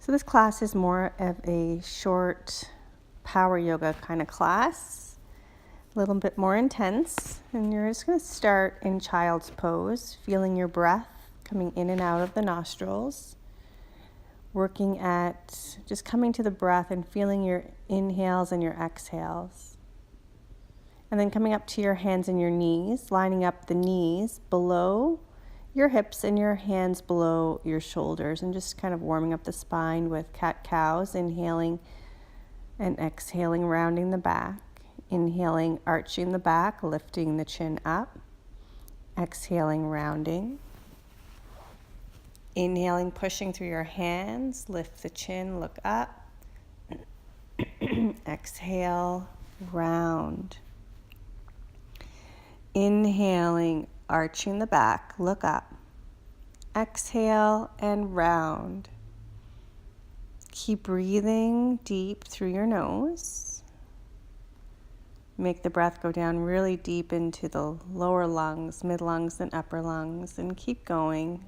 So this class is more of a short power yoga kind of class, a little bit more intense. And you're just going to start in child's pose, feeling your breath coming in and out of the nostrils, working at just coming to the breath and feeling your inhales and your exhales. And then coming up to your hands and your knees, lining up the knees below your hips and your hands below your shoulders, and just kind of warming up the spine with cat-cows, inhaling and exhaling, rounding the back. Inhaling, arching the back, lifting the chin up. Exhaling, rounding. Inhaling, pushing through your hands, lift the chin, look up. Exhale, round. Inhaling, arching the back, look up. Exhale and round. Keep breathing deep through your nose. Make the breath go down really deep into the lower lungs, mid lungs, and upper lungs, and keep going.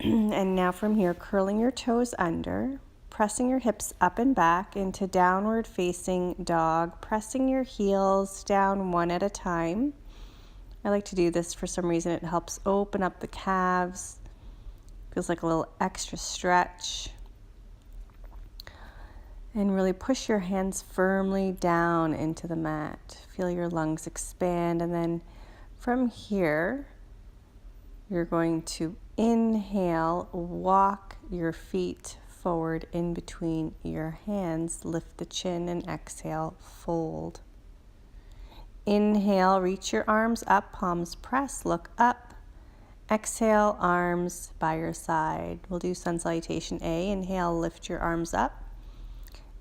And now from here, curling your toes under, pressing your hips up and back into downward facing dog, pressing your heels down one at a time. I like to do this for some reason. It helps open up the calves. Feels like a little extra stretch. And really push your hands firmly down into the mat. Feel your lungs expand. And then from here, you're going to inhale, walk your feet forward in between your hands, lift the chin, and exhale, fold. Inhale, reach your arms up, palms press, look up. Exhale, arms by your side. We'll do sun salutation A. Inhale, lift your arms up.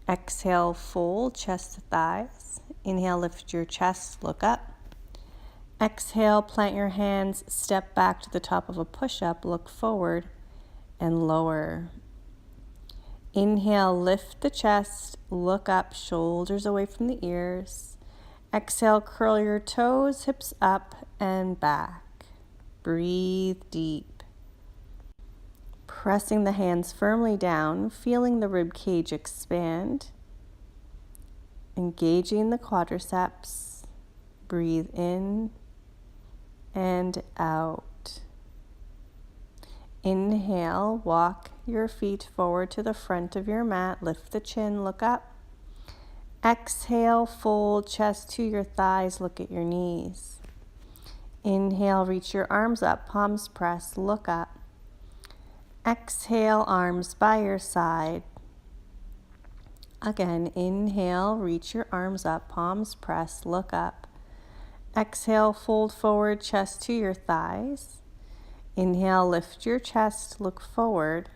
Exhale, fold, chest to thighs. Inhale, lift your chest, look up. Exhale, plant your hands, step back to the top of a push-up, look forward and lower. Inhale, lift the chest, look up, shoulders away from the ears. Exhale, curl your toes, hips up and back. Breathe deep. Pressing the hands firmly down, feeling the rib cage expand. Engaging the quadriceps. Breathe in and out. Inhale, walk your feet forward to the front of your mat, lift the chin, look up. Exhale, fold chest to your thighs, look at your knees. Inhale, reach your arms up, palms press, look up. Exhale, arms by your side. Again, inhale, reach your arms up, palms press, look up. Exhale, fold forward, chest to your thighs. Inhale, lift your chest, look forward.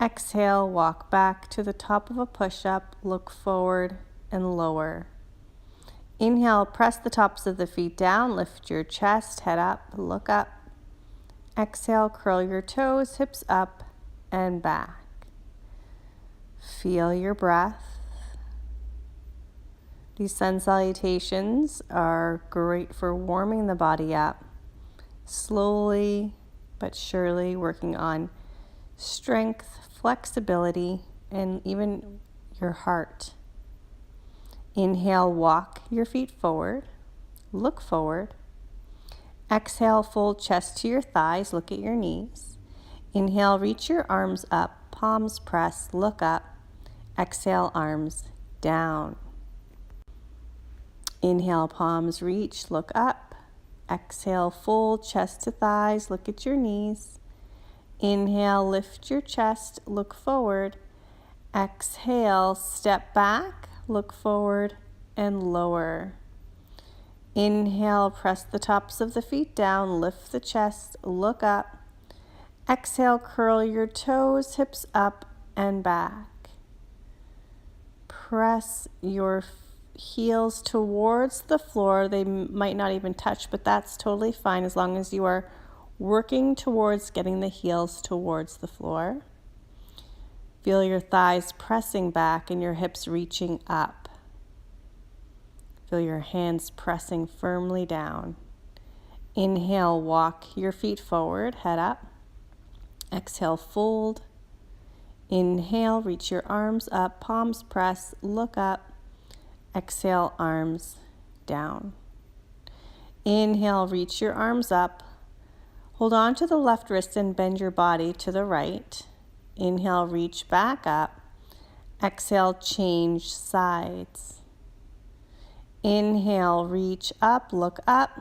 Exhale, walk back to the top of a push-up, look forward and lower. Inhale, press the tops of the feet down, lift your chest, head up, look up. Exhale, curl your toes, hips up and back. Feel your breath. These sun salutations are great for warming the body up, slowly but surely working on strength, flexibility, and even your heart. Inhale, walk your feet forward, look forward. Exhale, fold chest to your thighs, look at your knees. Inhale, reach your arms up, palms press, look up. Exhale, arms down. Inhale, palms reach, look up. Exhale, fold chest to thighs, look at your knees. Inhale, lift your chest, look forward. Exhale, step back, look forward and lower. Inhale, press the tops of the feet down, lift the chest, look up. Exhale, curl your toes, hips up and back. Press your heels towards the floor. They might not even touch, but that's totally fine as long as you are working towards getting the heels towards the floor. Feel your thighs pressing back and your hips reaching up. Feel your hands pressing firmly down. Inhale, walk your feet forward, head up. Exhale, fold. Inhale, reach your arms up, palms press, look up. Exhale, arms down. Inhale, reach your arms up. Hold on to the left wrist and bend your body to the right. Inhale, reach back up. Exhale, change sides. Inhale, reach up, look up.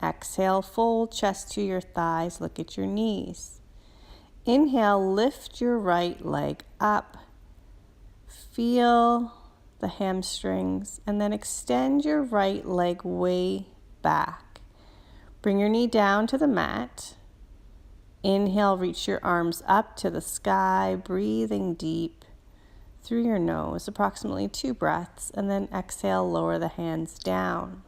Exhale, fold chest to your thighs, look at your knees. Inhale, lift your right leg up. Feel the hamstrings, and then extend your right leg way back. Bring your knee down to the mat. Inhale, reach your arms up to the sky, breathing deep through your nose, approximately 2 breaths, and then exhale, lower the hands down.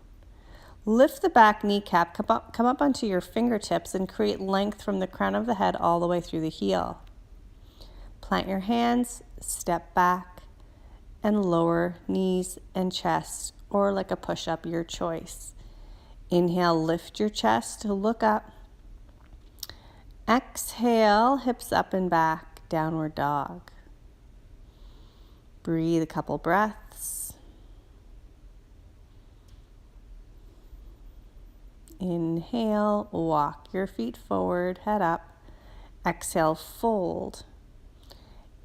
Lift the back kneecap, come up onto your fingertips and create length from the crown of the head all the way through the heel. Plant your hands, step back, and lower knees and chest, or like a push-up, your choice. Inhale, lift your chest to look up. Exhale, hips up and back, downward dog. Breathe a couple breaths. Inhale, walk your feet forward, head up. Exhale, fold.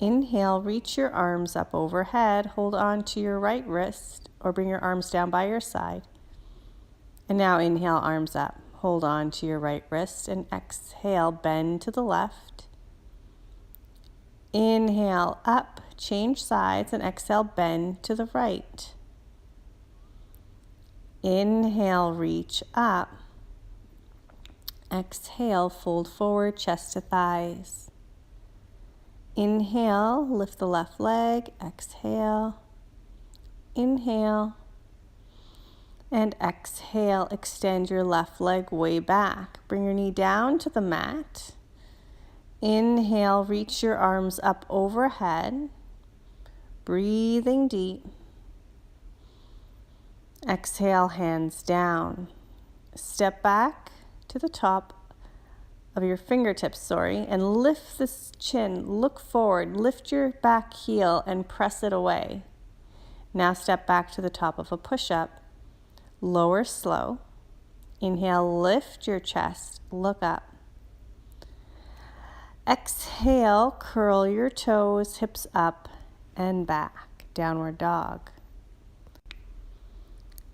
Inhale, reach your arms up overhead. Hold on to your right wrist or bring your arms down by your side. And now inhale, arms up. Hold on to your right wrist and exhale, bend to the left. Inhale, up, change sides, and exhale, bend to the right. Inhale, reach up. Exhale, fold forward, chest to thighs. Inhale, lift the left leg. Exhale. Inhale. And exhale, extend your left leg way back. Bring your knee down to the mat. Inhale, reach your arms up overhead. Breathing deep. Exhale, hands down. Step back to the top of your fingertips, and lift this chin. Look forward, lift your back heel and press it away. Now step back to the top of a push-up. Lower slow. Inhale, lift your chest, look up. Exhale, curl your toes, hips up and back, downward dog.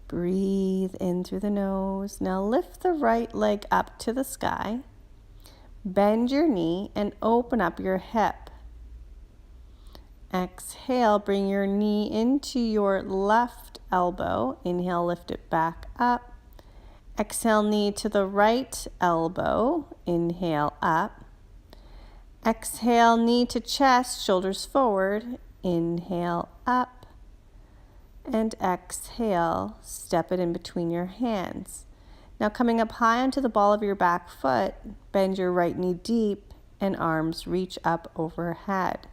Breathe in through the nose. Now lift the right leg up to the sky. Bend your knee and open up your hip. Exhale, bring your knee into your left elbow. Inhale, lift it back up. Exhale, knee to the right elbow. Inhale, up. Exhale, knee to chest, shoulders forward. Inhale, up. And exhale, step it in between your hands. Now coming up high onto the ball of your back foot, bend your right knee deep and arms reach up overhead.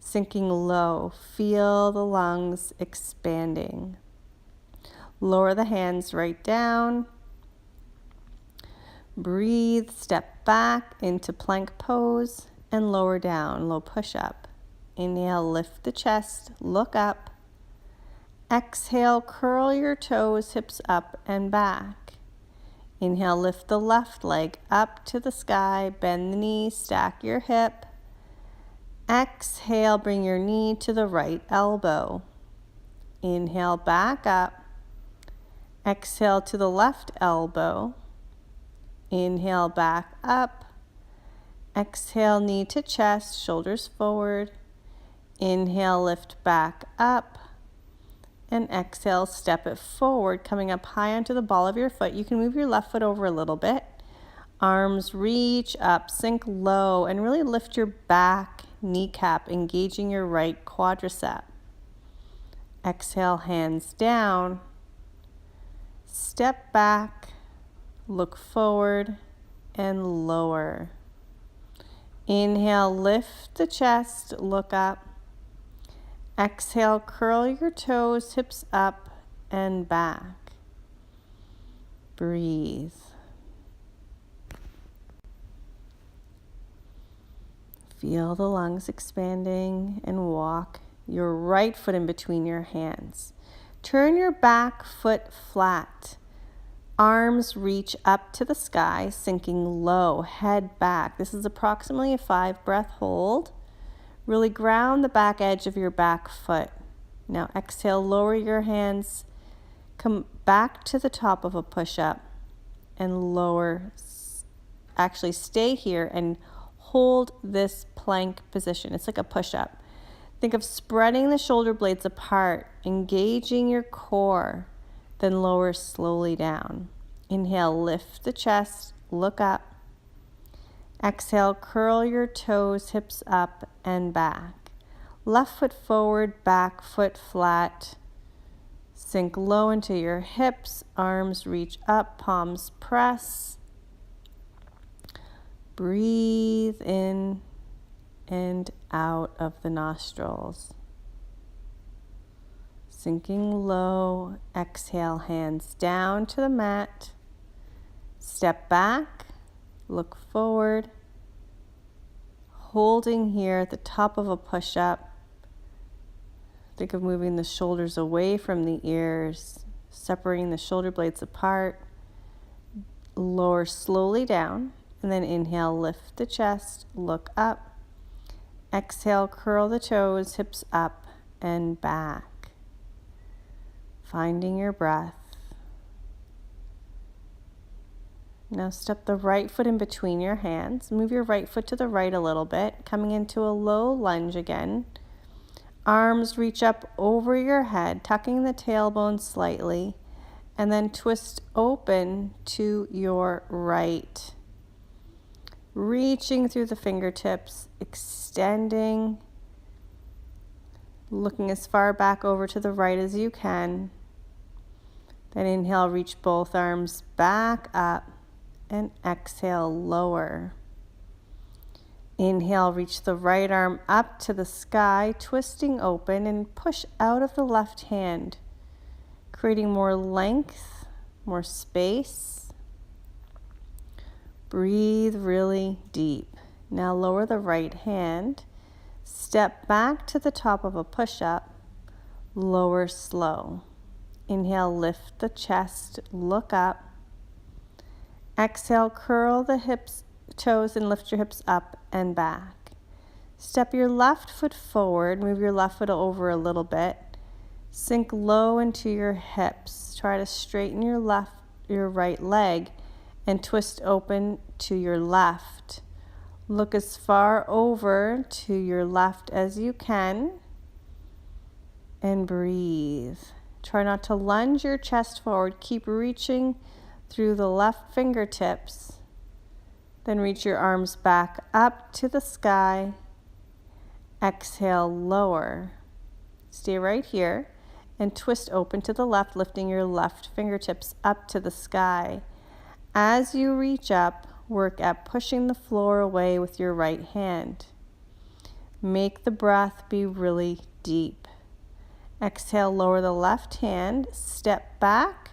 Sinking low, feel the lungs expanding. Lower the hands right down. Breathe, step back into plank pose and lower down, low push-up. Inhale, lift the chest, look up. Exhale, curl your toes, hips up and back. Inhale, lift the left leg up to the sky, bend the knees, stack your hip. Exhale, bring your knee to the right elbow. Inhale, back up. Exhale to the left elbow. Inhale, back up. Exhale, knee to chest, shoulders forward. Inhale, lift back up. And exhale, step it forward, coming up high onto the ball of your foot. You can move your left foot over a little bit. Arms reach up, sink low, and really lift your back kneecap, engaging your right quadricep. Exhale, hands down. Step back, look forward, and lower. Inhale, lift the chest, look up. Exhale, curl your toes, hips up and back. Breathe. Feel the lungs expanding and walk your right foot in between your hands. Turn your back foot flat. Arms reach up to the sky, sinking low, head back. This is approximately a 5-breath hold. Really ground the back edge of your back foot. Now exhale, lower your hands, come back to the top of a push-up and lower. Actually stay here and hold this plank position. It's like a push-up. Think of spreading the shoulder blades apart, engaging your core, then lower slowly down. Inhale, lift the chest, look up. Exhale, curl your toes, hips up and back. Left foot forward, back foot flat. Sink low into your hips, arms reach up, palms press. Breathe in and out of the nostrils. Sinking low, exhale, hands down to the mat. Step back, look forward. Holding here at the top of a push-up. Think of moving the shoulders away from the ears, separating the shoulder blades apart. Lower slowly down. And then inhale, lift the chest, look up. Exhale, curl the toes, hips up and back. Finding your breath. Now step the right foot in between your hands. Move your right foot to the right a little bit, coming into a low lunge again. Arms reach up over your head, tucking the tailbone slightly, and then twist open to your right. Reaching through the fingertips, extending, looking as far back over to the right as you can. Then inhale, reach both arms back up and exhale, lower. Inhale, reach the right arm up to the sky, twisting open and push out of the left hand, creating more length, more space. Breathe really deep. Now lower the right hand, step back to the top of a push-up, lower slow. Inhale, lift the chest, look up. Exhale, curl the hips, toes and lift your hips up and back. Step your left foot forward, move your left foot over a little bit. Sink low into your hips. Try to straighten your right leg and twist open to your left. Look as far over to your left as you can and breathe. Try not to lunge your chest forward. Keep reaching through the left fingertips. Then reach your arms back up to the sky. Exhale, lower. Stay right here and twist open to the left, lifting your left fingertips up to the sky. As you reach up, work at pushing the floor away with your right hand. Make the breath be really deep. Exhale, lower the left hand, step back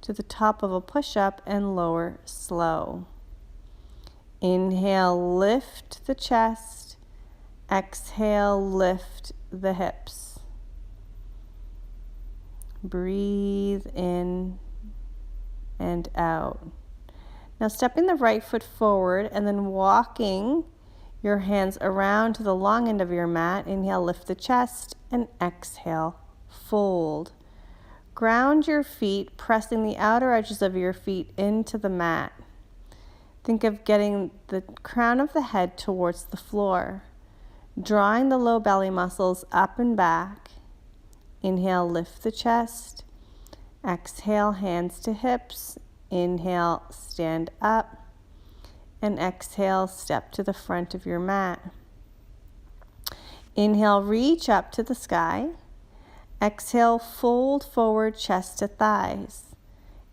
to the top of a push-up and lower slow. Inhale, lift the chest. Exhale, lift the hips. Breathe in and out. Now stepping the right foot forward and then walking your hands around to the long end of your mat. Inhale, lift the chest, and exhale, fold. Ground your feet, pressing the outer edges of your feet into the mat. Think of getting the crown of the head towards the floor, drawing the low belly muscles up and back. Inhale, lift the chest. Exhale, hands to hips. Inhale, stand up. And exhale, step to the front of your mat. Inhale, reach up to the sky. Exhale, fold forward, chest to thighs.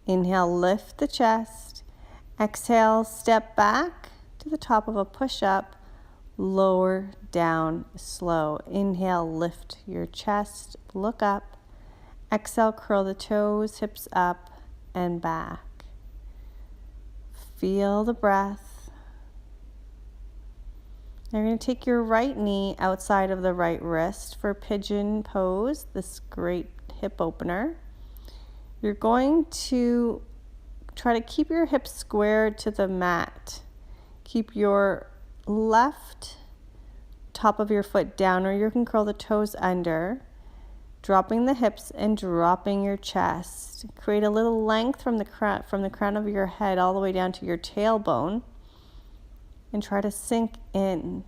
Inhale, lift the chest. Exhale, step back to the top of a push-up. Lower down slow. Inhale, lift your chest, look up. Exhale, curl the toes, hips up and back. Feel the breath. Now you're going to take your right knee outside of the right wrist for pigeon pose, this great hip opener. You're going to try to keep your hips squared to the mat. Keep your left top of your foot down, or you can curl the toes under, dropping the hips and dropping your chest. Create a little length from the crown of your head all the way down to your tailbone, and try to sink in.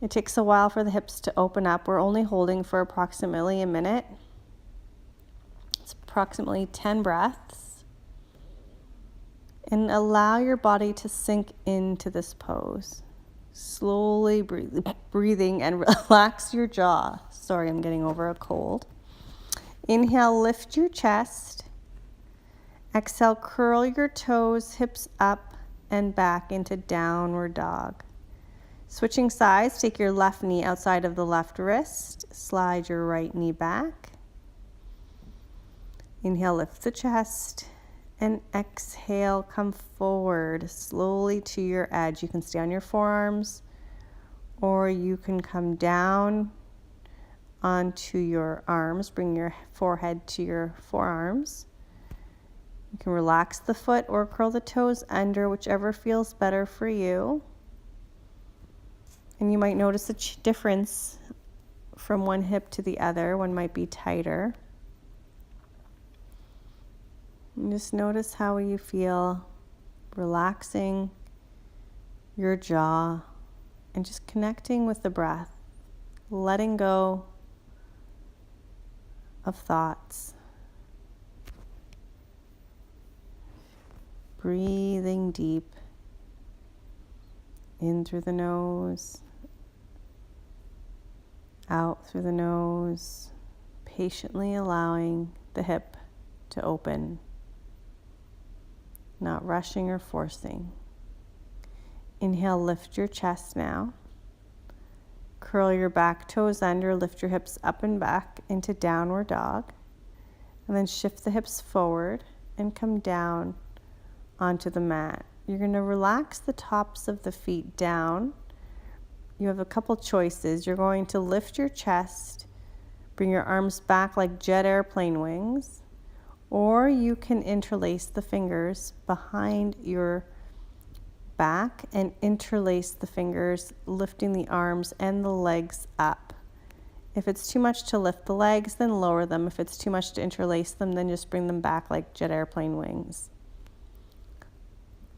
It takes a while for the hips to open up. We're only holding for approximately a minute. It's approximately 10 breaths. And allow your body to sink into this pose. Slowly breathing and relax your jaw. Sorry, I'm getting over a cold. Inhale, lift your chest. Exhale, curl your toes, hips up and back into downward dog. Switching sides, take your left knee outside of the left wrist. Slide your right knee back. Inhale, lift the chest. And exhale, come forward slowly to your edge. You can stay on your forearms, or you can come down onto your arms. Bring your forehead to your forearms. You can relax the foot or curl the toes under, whichever feels better for you. And you might notice a difference from one hip to the other. One might be tighter. And just notice how you feel, relaxing your jaw and just connecting with the breath, letting go of thoughts. Breathing deep in through the nose, out through the nose, patiently allowing the hip to open. Not rushing or forcing. Inhale, lift your chest now. Curl your back toes under, lift your hips up and back into downward dog. And then shift the hips forward and come down onto the mat. You're going to relax the tops of the feet down. You have a couple choices. You're going to lift your chest, bring your arms back like jet airplane wings. Or you can interlace the fingers behind your back and interlace the fingers, lifting the arms and the legs up. If it's too much to lift the legs, then lower them. If it's too much to interlace them, then just bring them back like jet airplane wings.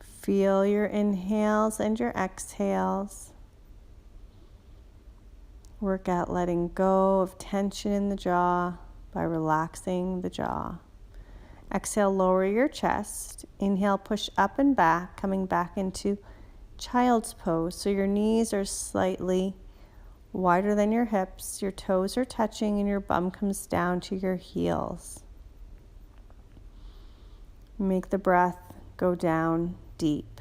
Feel your inhales and your exhales. Work at letting go of tension in the jaw by relaxing the jaw. Exhale, lower your chest. Inhale, push up and back, coming back into child's pose. So your knees are slightly wider than your hips, your toes are touching, and your bum comes down to your heels. Make the breath go down deep.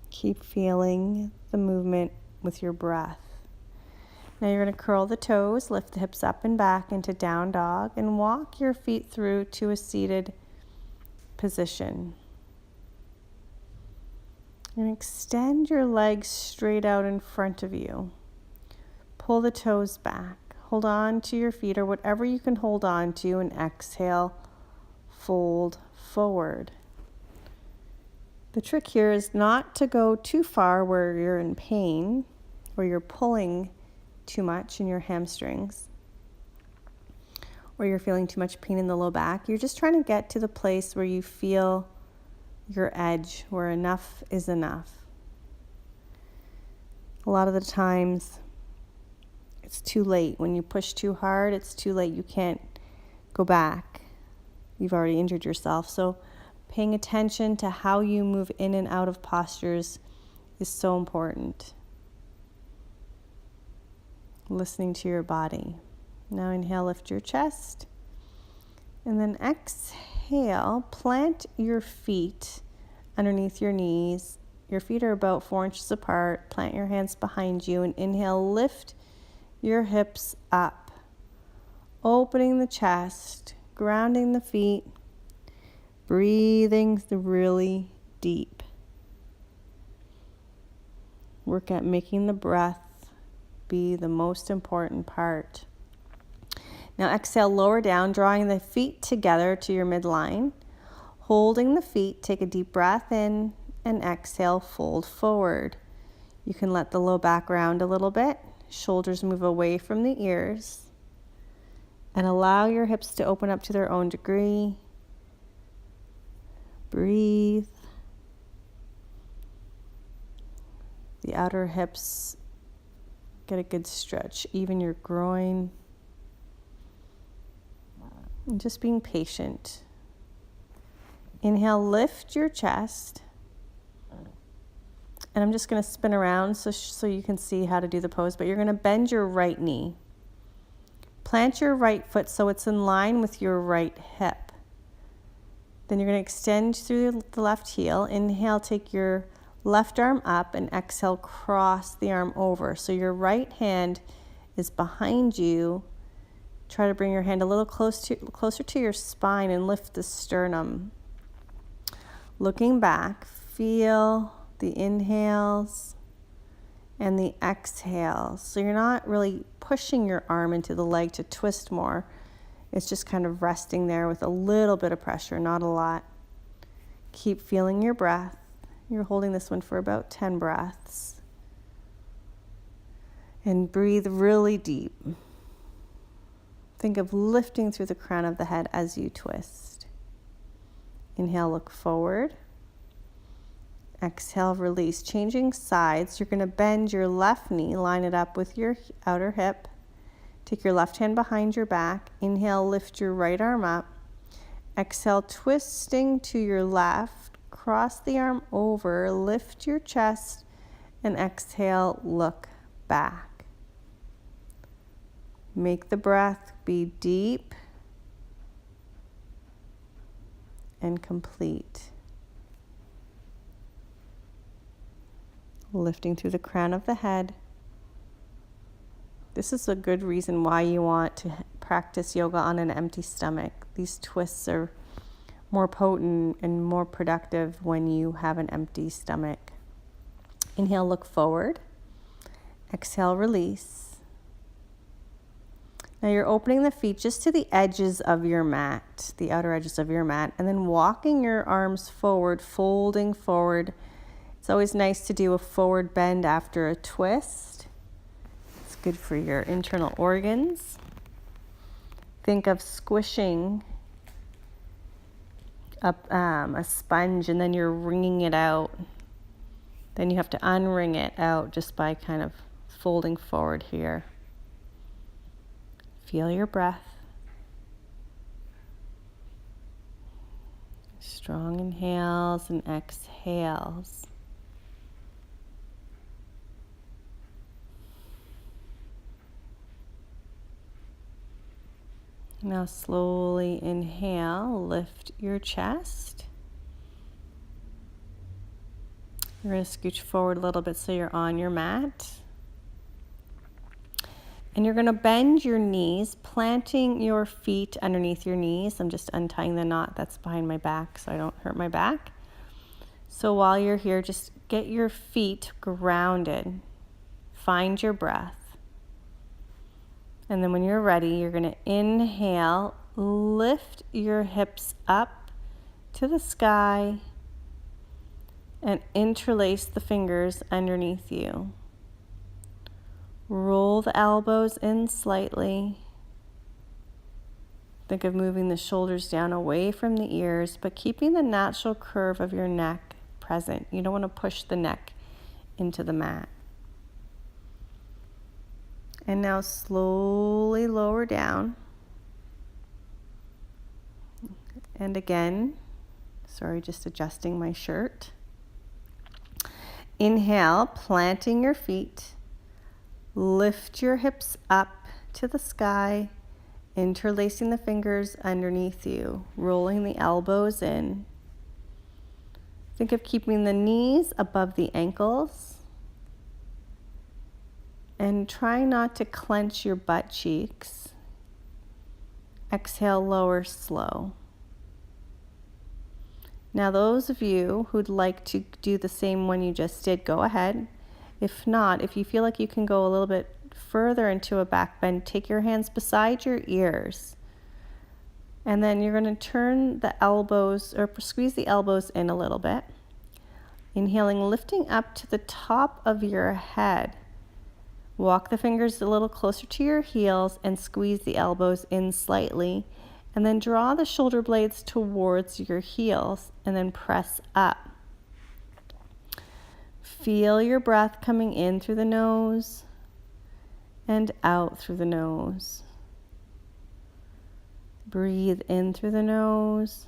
Keep feeling the movement with your breath. Now you're going to curl the toes, lift the hips up and back into down dog, and walk your feet through to a seated position. And extend your legs straight out in front of you. Pull the toes back. Hold on to your feet or whatever you can hold on to, and exhale, fold forward. The trick here is not to go too far where you're in pain, where you're pulling too much in your hamstrings, or you're feeling too much pain in the low back. You're just trying to get to the place where you feel your edge, where enough is enough. A lot of the times, it's too late. When you push too hard, it's too late. You can't go back. You've already injured yourself. So paying attention to how you move in and out of postures is so important. Listening to your body. Now inhale, lift your chest. And then exhale, plant your feet underneath your knees. Your feet are about 4 inches apart. Plant your hands behind you and inhale, lift your hips up. opening the chest, grounding the feet, breathing really deep. Work at making the breath be the most important part. Now exhale, lower down, drawing the feet together to your midline. Holding the feet, take a deep breath in, and exhale, fold forward. You can let the low back round a little bit, shoulders move away from the ears, and allow your hips to open up to their own degree. Breathe. The outer hips get a good stretch, even your groin. And just being patient. Inhale, lift your chest. And I'm just going to spin around so you can see how to do the pose, but you're going to bend your right knee. Plant your right foot so it's in line with your right hip. Then you're going to extend through the left heel. Inhale, take your left arm up, and exhale, cross the arm over. So your right hand is behind you. Try to bring your hand a little closer to your spine and lift the sternum. Looking back, feel the inhales and the exhales. So you're not really pushing your arm into the leg to twist more. It's just kind of resting there with a little bit of pressure, not a lot. Keep feeling your breath. You're holding this one for about 10 breaths. And breathe really deep. Think of lifting through the crown of the head as you twist. Inhale, look forward. Exhale, release. Changing sides, you're going to bend your left knee, line it up with your outer hip. Take your left hand behind your back. Inhale, lift your right arm up. Exhale, twisting to your left. Cross the arm over, lift your chest, and exhale, look back. Make the breath be deep and complete. Lifting through the crown of the head. This is a good reason why you want to practice yoga on an empty stomach. These twists are more potent and more productive when you have an empty stomach. Inhale, look forward. Exhale, release. Now you're opening the feet just to the edges of your mat, the outer edges of your mat, and then walking your arms forward, folding forward. It's always nice to do a forward bend after a twist. It's good for your internal organs. Think of squishing up a sponge, and then you're wringing it out. Then you have to unwring it out just by kind of folding forward here. Feel your breath. Strong inhales and exhales. Now slowly inhale, lift your chest. You're going to scooch forward a little bit so you're on your mat. And you're going to bend your knees, planting your feet underneath your knees. I'm just untying the knot that's behind my back so I don't hurt my back. So while you're here, just get your feet grounded. Find your breath. And then when you're ready, you're going to inhale, lift your hips up to the sky, and interlace the fingers underneath you. Roll the elbows in slightly. Think of moving the shoulders down away from the ears, but keeping the natural curve of your neck present. You don't want to push the neck into the mat. And now slowly lower down. And again, sorry, just adjusting my shirt. Inhale, planting your feet. Lift your hips up to the sky, interlacing the fingers underneath you, rolling the elbows in. Think of keeping the knees above the ankles. And try not to clench your butt cheeks. Exhale, lower, slow. Now those of you who'd like to do the same one you just did, go ahead. If not, if you feel like you can go a little bit further into a back bend, take your hands beside your ears. And then you're going to turn the elbows, or squeeze the elbows in a little bit. Inhaling, lifting up to the top of your head. Walk the fingers a little closer to your heels and squeeze the elbows in slightly. And then draw the shoulder blades towards your heels and then press up. Feel your breath coming in through the nose and out through the nose. Breathe in through the nose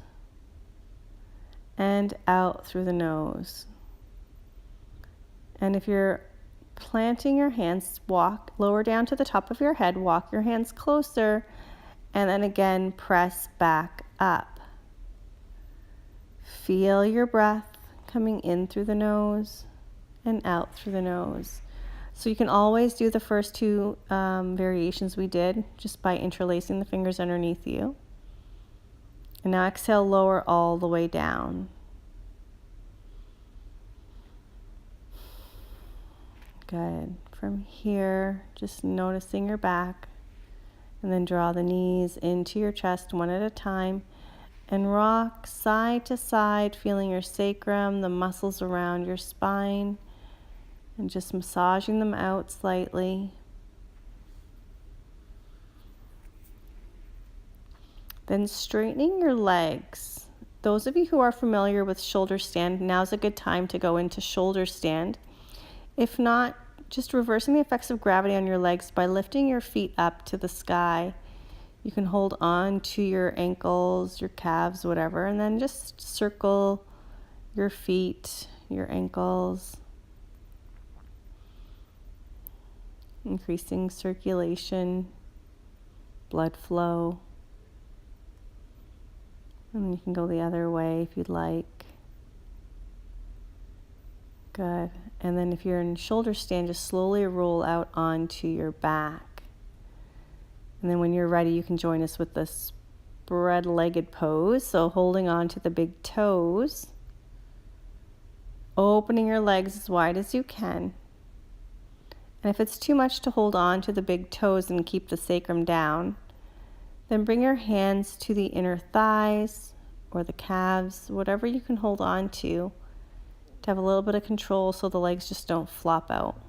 and out through the nose. And if you're planting your hands, walk lower down to the top of your head, walk your hands closer, and then again press back up. Feel your breath coming in through the nose and out through the nose. So you can always do the first two variations we did just by interlacing the fingers underneath you. And now exhale, lower all the way down. Good. From here, just noticing your back, and then draw the knees into your chest one at a time and rock side to side, feeling your sacrum, the muscles around your spine, and just massaging them out slightly. Then straightening your legs. Those of you who are familiar with shoulder stand, now's a good time to go into shoulder stand. If not, just reversing the effects of gravity on your legs by lifting your feet up to the sky. You can hold on to your ankles, your calves, whatever, and then just circle your feet, your ankles. Increasing circulation, blood flow. And then you can go the other way if you'd like. Good. And then if you're in shoulder stand, just slowly roll out onto your back. And then when you're ready, you can join us with the spread-legged pose. So holding on to the big toes, opening your legs as wide as you can. And if it's too much to hold on to the big toes and keep the sacrum down, then bring your hands to the inner thighs or the calves, whatever you can hold on to have a little bit of control so the legs just don't flop out.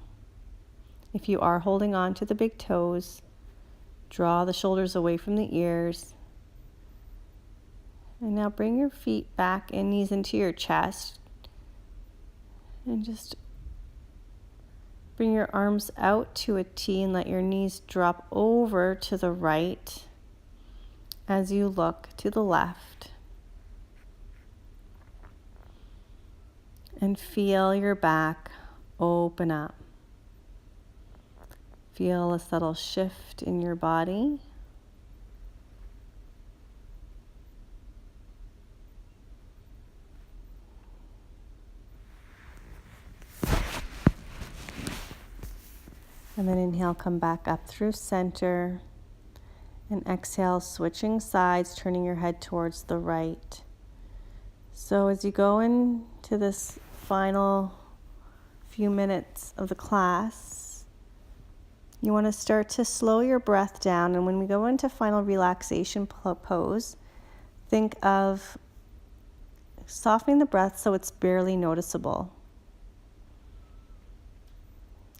If you are holding on to the big toes, draw the shoulders away from the ears. And now bring your feet back and knees into your chest. And just bring your arms out to a T and let your knees drop over to the right as you look to the left. And feel your back open up. Feel a subtle shift in your body. And then inhale, come back up through center. And exhale, switching sides, turning your head towards the right. So as you go into this final few minutes of the class, you want to start to slow your breath down. And when we go into final relaxation pose, think of softening the breath so it's barely noticeable.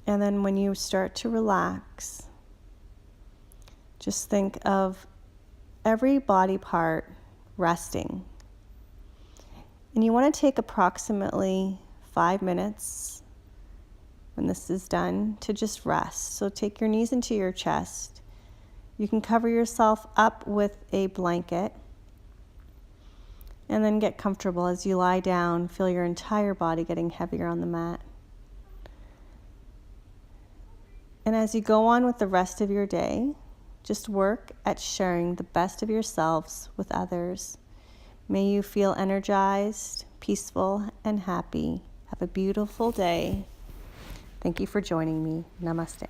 And then when you start to relax, just think of every body part resting. And you want to take approximately 5 minutes when this is done to just rest. So take your knees into your chest. You can cover yourself up with a blanket and then get comfortable as you lie down. Feel your entire body getting heavier on the mat. And as you go on with the rest of your day, just work at sharing the best of yourselves with others. May you feel energized, peaceful, and happy. Have a beautiful day. Thank you for joining me. Namaste.